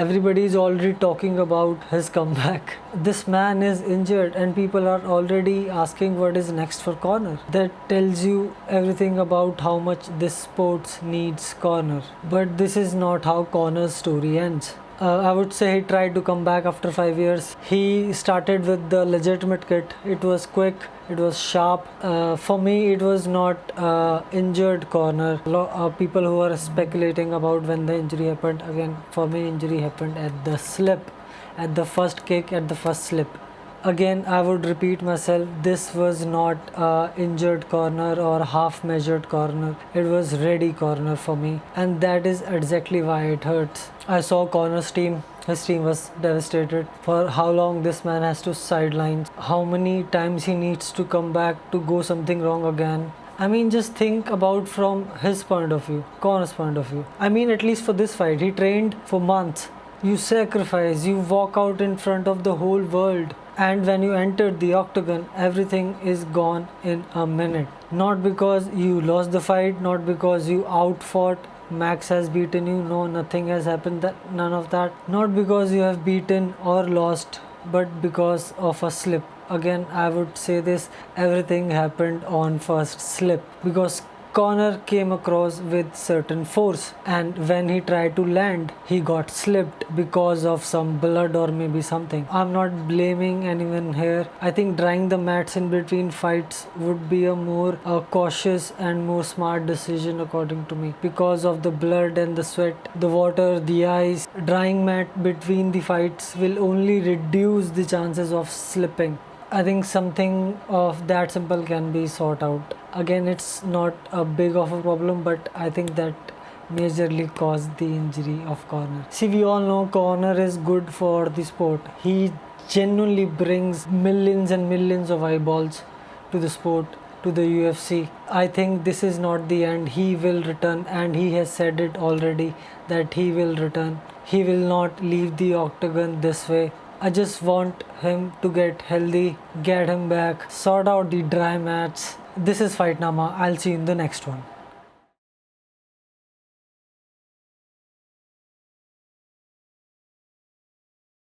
Everybody is already talking about his comeback. This man is injured and people are already asking what is next for Conor. That tells you everything about how much this sport needs Conor. But this is not how Conor's story ends. I would say he tried to come back after 5 years. He started with the legitimate kit. It was quick, it was sharp. For me, it was not injured Conor. People who are speculating about when the injury happened, again, for me, injury happened at the slip, at the first kick, at the first slip. Again, I would repeat myself, this was not injured Conor or half measured Conor. It was ready Conor for me, and that is exactly why it hurts. I saw Conor's team. His team was devastated. For how long this man has to sidelines, how many times he needs to come back to go something wrong again. I mean, just think about from his point of view, Conor's point of view. I mean, at least for this fight, he trained for months. You sacrifice, you walk out in front of the whole world, and when you entered the octagon, everything is gone in a minute. Not because you lost the fight, not because you outfought, Max has beaten you, no, nothing has happened, none of that. Not because you have beaten or lost, but because of a slip. Again, I would say this, everything happened on first slip, because Conor came across with certain force, and when he tried to land, he got slipped because of some blood or maybe something. I'm not blaming anyone here. I think drying the mats in between fights would be a more cautious and more smart decision according to me, because of the blood and the sweat, the water, the ice. Drying mat between the fights will only reduce the chances of slipping. I think something of that simple can be sorted out. Again, it's not a big of a problem, but I think that majorly caused the injury of Conor. See, we all know Conor is good for the sport. He genuinely brings millions and millions of eyeballs to the sport, to the UFC. I think this is not the end. He will return, and he has said it already that he will return. He will not leave the octagon this way. I just want him to get healthy, get him back, sort out the dry mats. This is Fightnama. I'll see you in the next one.